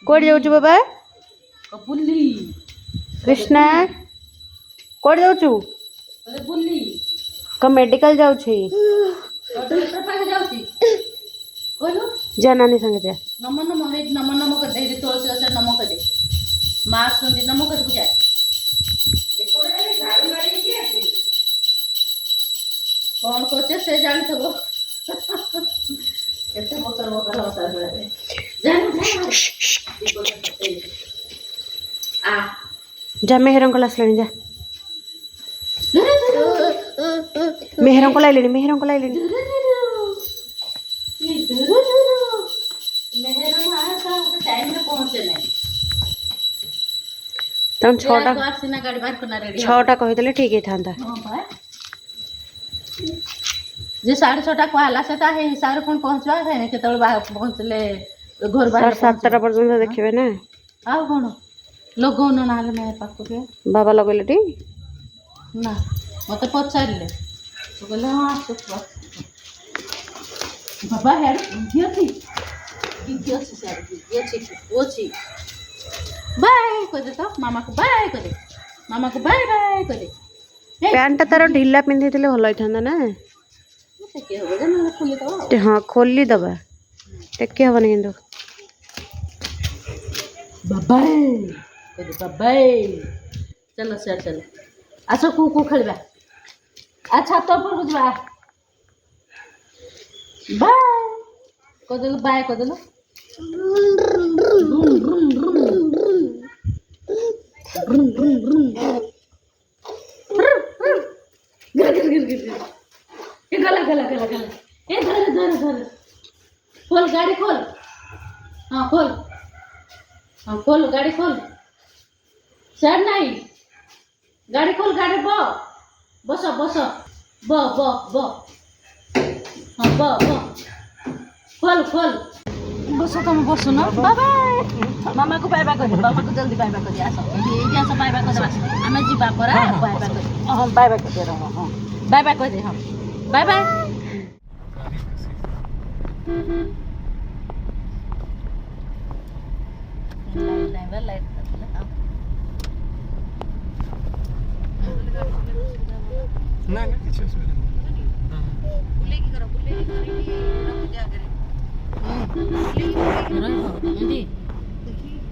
Code जाऊछु बाबा बुल्ली Krishna code जाऊछु अरे बुल्ली क medical जाऊछि पाखे जाऊची कहलु जा नानी संगे जा नम नम हे नम कर दे तुलसी गछ नम कर दे माँ सुंदी नम कर बुझा कौन करछे से जानथबो केते बकर बकर होता है जान आ जा मेहर अंकल आसलेनी जा मेहर अंकल आइलेनी तम छटा कहीदेले ठीक था जे 6:30 कहला से हिसाब कौन पहुँचवा है के पहुँचले घर बाहर 7टा पर्यंत देखिए ना आ कौन लगौन ना मैं पाखे बाबा लगेले टी ना मत पचारे तो कहले हाँ आस बाबा हेड अच्छी बाय कर दे तो मामा को बाय कर दे मामा को बाय बाय कर दे पैंट तार ढिला पिंधि भल होता ना हाँ खोली दबा टेके हेनी कि बाबाई चलो सर चलो आस कु खेलवा आ छत पर जा बाय कदेलु बाय कदेलु गला गला गला गला ए धर धर धर खोल गाड़ी खोल हाँ खोल गाड़ी खोल सर नहीं गाड़ी खोल गाड़ी बस बस ब हाँ खोल बस तुम बस न बाबा मामा को बाय बाय कर मामा को जल्दी बाय बाय कर आस ये आस बाय बाय कर आम जीवा परा बाय बाय कर हाँ बाय बाय कर हाँ बाय बाय कर दे हाँ बाय बाय लाइट ना किछ असुविधा बुले की करो रख जा करे बुले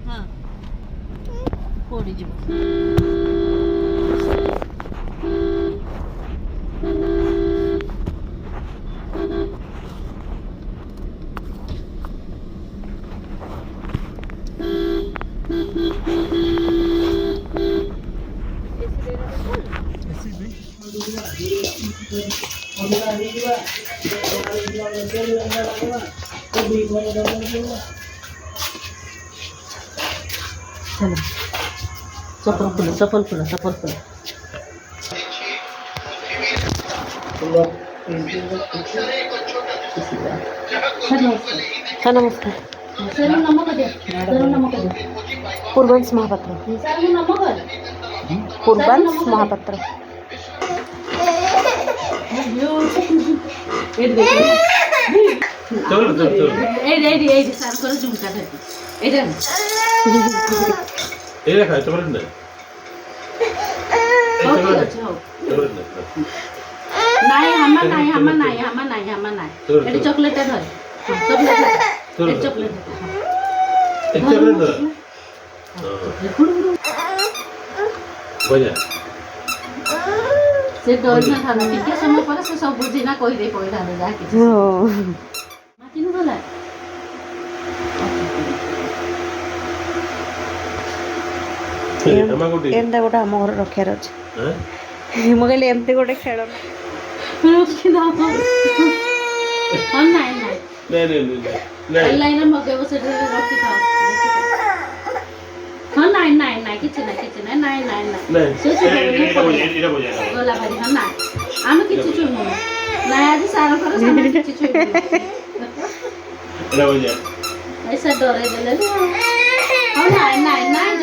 हाँ पड़ी जीव चलो चप्पल खुला नमस्कार सर नमक दे पूर्वांश महापात्र सर नमक पूर्वांश महापात्र सार कर झुमका धरती नहीं चॉकलेट धर चॉकलेट से डर न था टिके समय पर से सब बुझी ना कहि दे पइला जा कि माटी न गला एमता गोटे आम घर रखार अच्छे मुझे एमती गोटे खेल लाइन मगेब से रखी था हाँ नाई नाई नाई किसी नाई किसी नाई नाई नाई नाई से गोला भारी हाँ नाई आम किसी चुनू नाई आज सारा करो सारा किसी चुनू ऐसा डरे देले हाँ नाई नाई नाई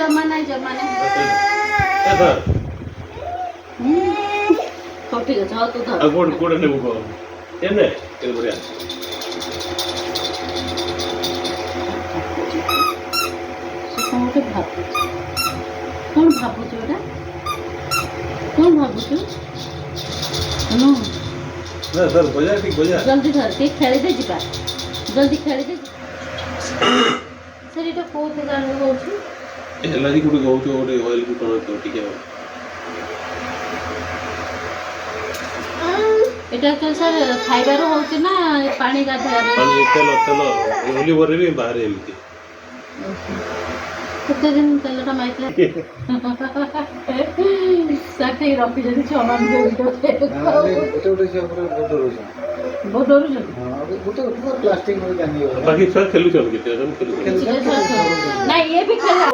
जमा नहीं ठीक है हाँ तू धर कोड ने बुको एने ए बढ़िया ଗୋଟେ ଭାବୁଛି କ'ଣ ଭାବୁଛୁ ଏଇଟା କ'ଣ ଭାବୁଛୁ ନା ଧର ବଜା ଠିକ ବଜା ଜଲ୍ଦି ଧର ଟିକେ ଖେଳିଦେ ଯିବା ଜଲ୍ଦି ଖେଳିଦେ ସାର୍ ଏଇଟା କେଉଁ ଦୋକାନରେ କହୁଛୁ ହେଲା ଯେ ଗୋଟେ କହୁଛ ଗୋଟେ ଅଏଲ କୁ ଟଣ ଟିକେ এটা আক্চুয়ালি স্যার খাইবারও হচ্ছে না পানি গাধোয়ার ପାଣି ତେଲ ତେଲ ଓଲିଭରରେ ବି ବାହାରେ ଏମିତି କେତେ ଦିନ ତେଲଟା ମାଇଥିଲା ସାର୍ ଠିକ ରଖିଛନ୍ତି ଛଅମାନ ବହୁତ ଡରୁଛନ୍ତି ବାକି ଛୁଆ ଖେଲୁଛନ୍ତି କେତେ ଜଣ ଖେଲୁଛନ୍ତି ନାଇଁ ଇଏ ବି ଖେଳିଲା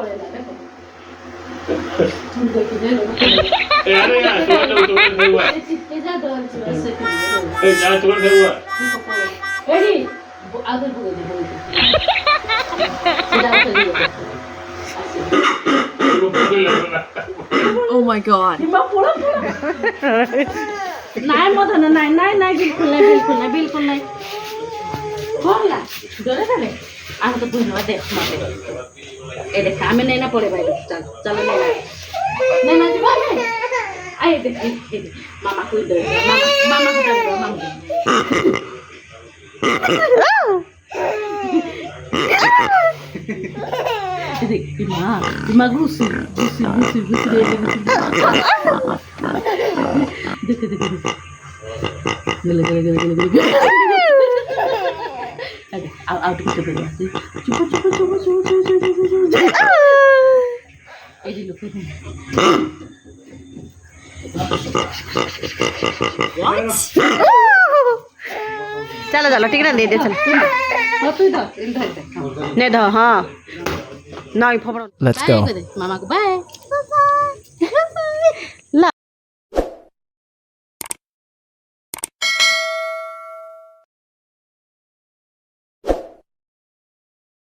ଆରେ ୟାର ତୋର ଖେଳୁଆ ଚିତ୍ତେ ଯା ଡରୁଛି ସେ ଏ ଯା ତୋର ଖେଳୁଆ ଏଡି ଆଦର ବୁଗେ Oh my god. নাই মধন নাই নাই নাই বিলকুল নাই বিলকুল নাই বিলকুল নাই होला डरे डरे आम तो बुझवा देख माते ए देख हमें नहीं ना पड़े भाई चल चल नहीं ना जीवा नहीं आए देख मामा को डर मामा मामा को डर मामा देख दिमाग घुसी देख देख गले out kita berarti coba ini look at me What? चलो चलो ठीक है दे दे चलो तू इधर नहीं दो हाँ नहीं फपड़ Let's go. मामा को बाय